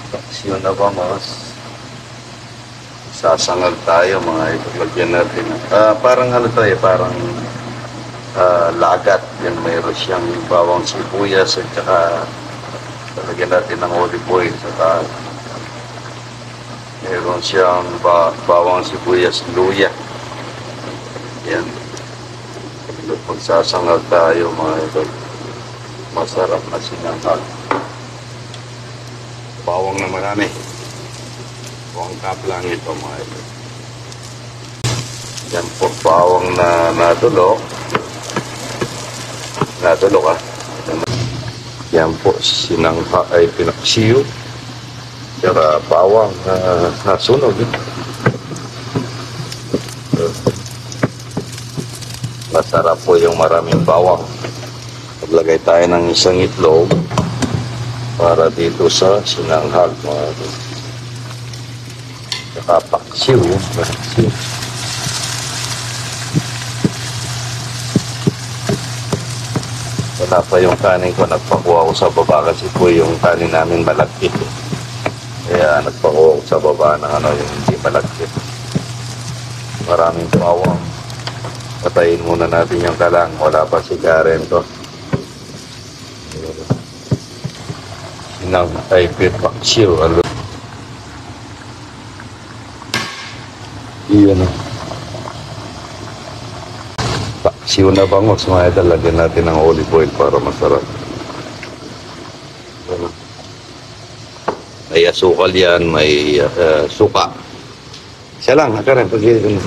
Paksiw na ba, mas? Sasangal tayo, mga idol. Lagyan natin. Parang ano to parang lagat. Yan, mayroon siyang bawang sibuyas at saka lagyan natin ng olive oil sa taas. Mayroon siyang bawang sibuyas, luya. Yan. Magsasangal tayo, mga idol. Masarap na sinangag. Bawang na marami. Bawang cup lang ito, mga idol. Yan po, bawang na natulok. Natulok Yan po, sinangka ay pinaksiyo. Saka bawang na nasunog. Masarap po yung maraming bawang. Maglagay tayo ng isang itlog para dito sa sinanghag, mga idol. Saka paksiw. Wala pa yung kanin ko. Nagpakuha ko sa baba kasi po yung kanin namin malagkit. Kaya nagpakuha ko sa baba ng yung hindi malagkit. Maraming bawang. Patayin muna natin yung kalang. Wala pa si Karen to. Sinang ay paksiw. Iyan o. Paksiw na bangos, mga idol. Lagyan natin ng olive oil para masarap. May asukal yan, may suka. Siya lang, Karen. Pag-ibig mo.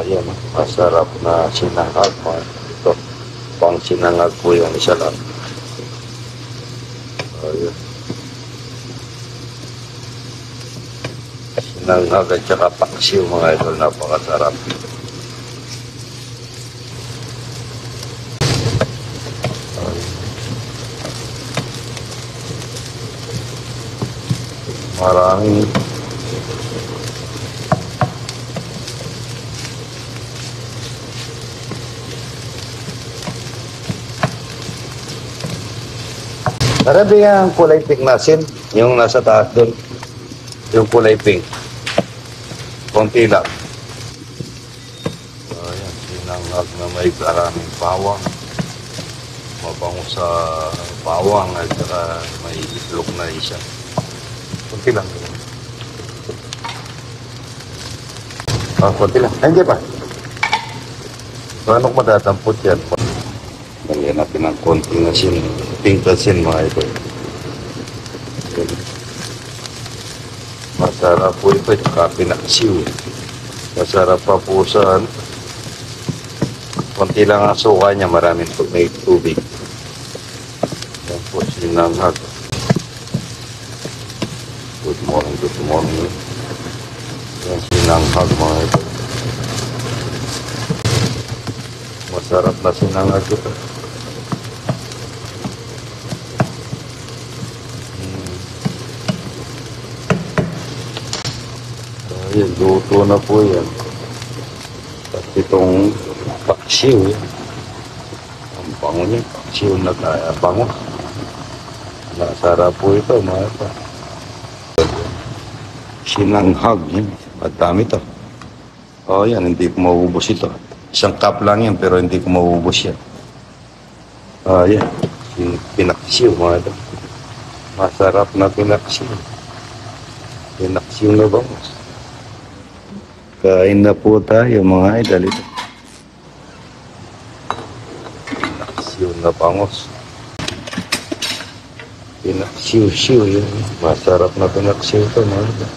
Yan, masarap na sinangag. Ito, pang sinangag po yung isa lang. Yan. Sinangag at saka paksiw, mga idol, napakasarap. Maraming marami ang kulay pink nasin, yung nasa taas doon, yung kulay pink. Konti lang. Ayan, sinangag na may maraming bawang. Mabango sa bawang at saka may itlog na isa. Konti lang. Konti lang. Hindi pa. Paano madatampot yan? Lagyan natin ng konting asin. Pink asin, mga ito. Masarap po ito. Tsaka pinaksiw. Masarap pa po sa konti lang ang suka niya. Maraming may tubig. Yan po, sinanghag. Good morning, good morning. Yan, sinanghag, mga ito. Masarap na sinanghag ito. Ayan, luto na po yan. At itong paksiw, ang bango niya, paksiw na kaya bango. Masarap po ito, mga ito. Sinanghag yan. Madami ito. Yan, hindi ko maubos ito. Isang cup lang yan, pero hindi ko maubos yan. Yan. Pinaksiw, mga ito. Masarap na pinaksiw. Pinaksiw na bangus. Kain na po tayo, mga idol. Ito. Pinaksiw na bangus. Pinaksiw-siw yun. Masarap na pinaksiw ito, mga idol.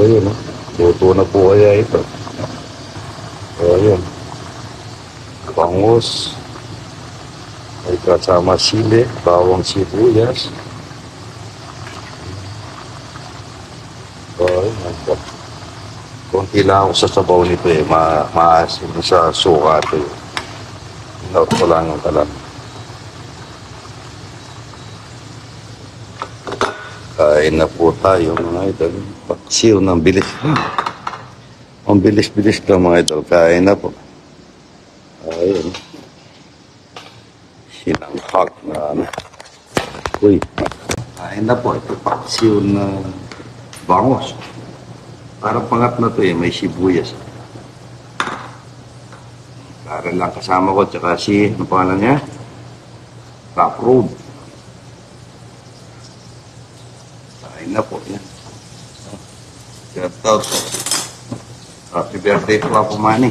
Yun. Luto na po kaya ito. Yun. Bangus. May kasama sili, bawang sibuyas. Yun. Kunti lang ako sa sabaw nito maasim sa suka ito. Hinaut ko lang yung kalan. Kain na po tayo, mga idol. Paksiw ng bilis. Ang bilis-bilis lang, mga idol. Kain na po. Ayun. Sinangkag na ano. Uy. Kain na po. Ito paksiw na bangos. Parang pangat na to eh. May sibuyas. Para lang kasama ko. Tsaka si, ano pangalan niya? Top Road. Kain na po. Yan. Shout out. Happy birthday po ako, Manny.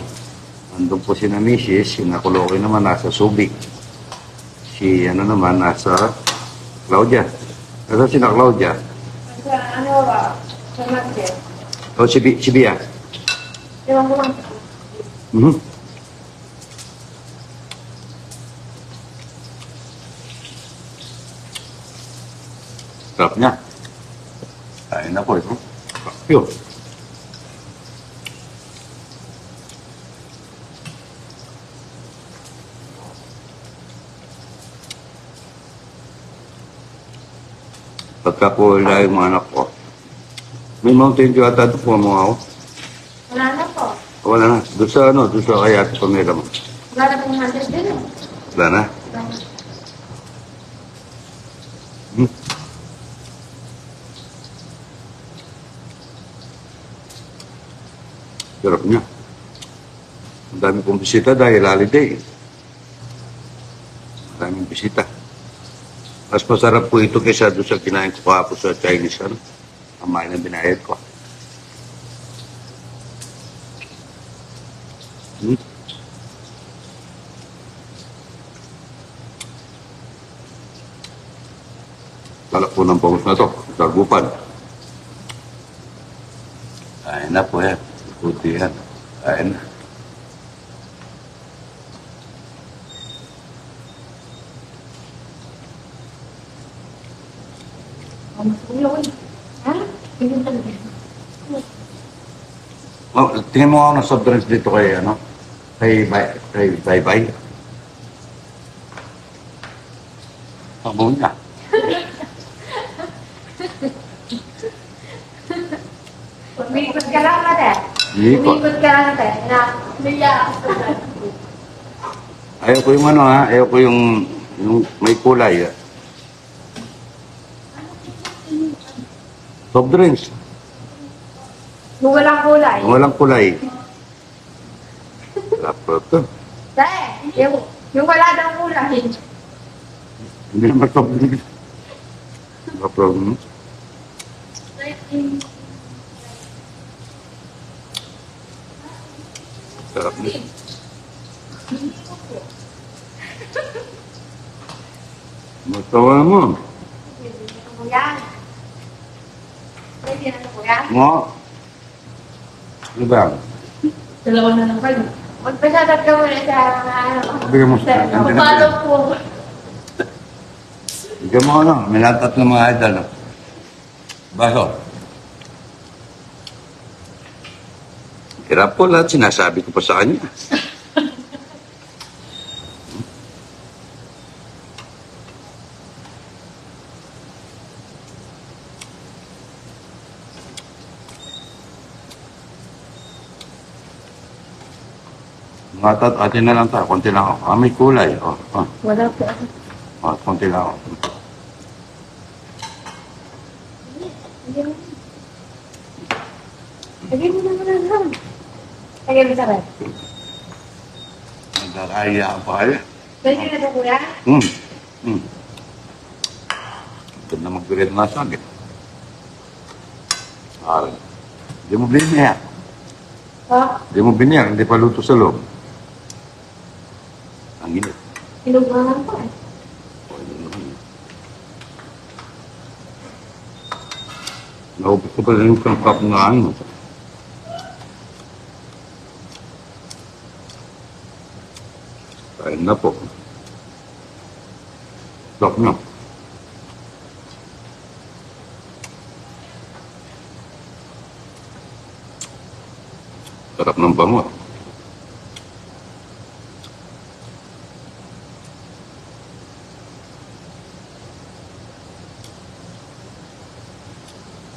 Nandun po si na Mrs. Si Nakuloki naman nasa Subic. Si ano naman nasa Claudia. Nasa si na Claudia? Sa ano ba? Sa market. O si Bia? Ewan ko lang. Sarap niya. Kain na po ito. Yun. Pagka po wala yung mga anak ko, may Mountain Dew ata ito po mga ako. Wala na po. Wala na. Doon sa ano, doon sa kaya ito pamela mo. Wala na pong hundred din eh. Wala na. Sarap niya. Ang dami pong bisita dahil holiday. Ang daming bisita. Mas masarap po ito kaysa doon sa kinain ko kahapon sa Chinese. Ano? Ang mahal na binayad ko. Talak po ng pangos na to. Sarbupan. Kain na po yan. Puti yan. Kain na. Ha? Tingin talaga. Oh, tingnan mo ako ng soft drinks dito kay, ano, kay Bye-Bye. Pagbuhin ka. Umikot ka lang na te. Umikot. Umikot ka lang te. Na, nila ako. Ayaw ko yung ano ha, ayaw ko yung may kulay. Soft drinks. Kung walang kulay. Kung walang kulay. Lapot to. Te, yung wala daw kulay. Hindi naman soft drinks. Lapot. Sarap niya. Matawa mo. Yan. Pwede na po yan. Mo. Ano ba? Dalawa na lang kayo. Magpasarap ka muna sa Bigyan mo siya. Pagpalo po. Bigyan mo ano. May lahat ng mga idol. No? Baso. Hirap po lahat. Sinasabi ko pa sa kanya. Mga atin na lang tayo. Konti lang ako. Ah, may kulay. Oh, oh. Wala po. Oh, konti lang ako. Lagay mo naman na lang. Lagay mo sa red. Nagkakaya pa kayo. Pwede na po kuya? Ito na mag-grade na sa akin. Hindi mo biniyak. Ha? Hindi mo biniyak. Hindi pa luto sa loob. Ang init. Inugahan po eh. Naubos ko pa rin yung cup na ano. Kain na po. Stop na. Sarap ng bango.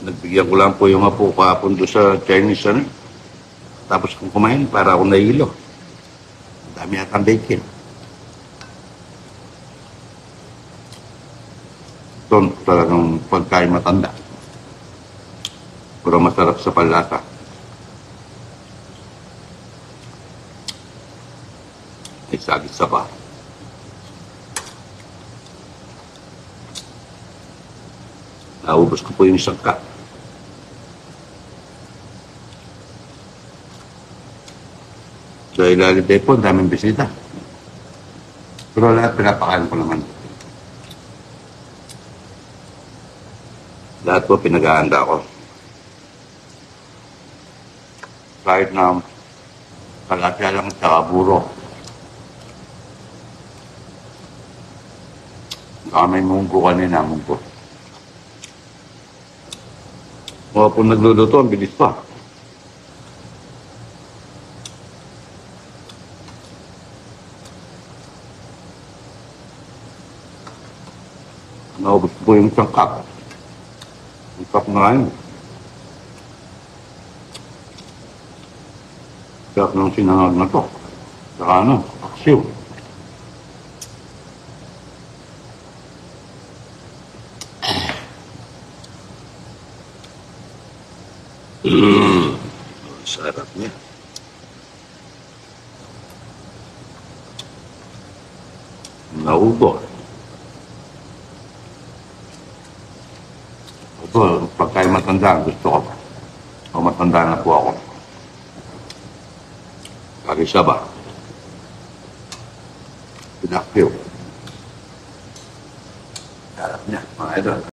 Nagbigyan ko lang po yung apo kahapon doon sa Chinese ano. Tapos kung kumain, para ako nahilo. Dami at ang bacon. Ito talagang pagkain matanda. Pero masarap sa panlasa. May sagit sa pa. Naubos ko po yung isang cup. Dahil holiday po, daming bisita. Pero lahat pinapakain ko naman. Lahat po pinag-aanda ko. Kahit na kalapya lang sa buro. Baka may munggo kanina, munggo. Mga po nagluluto, ang bilis pa. Naubos po yung isang cup. Yung cup na yun. Sarap ng sinangag na to. Saka ano, aksiw. Sarap niya. Naubo. Ito, pagkain matanda, gusto ko. O matanda na po ako. Kagi siya ba? Pinakpiw. Sarap niya, mga idol.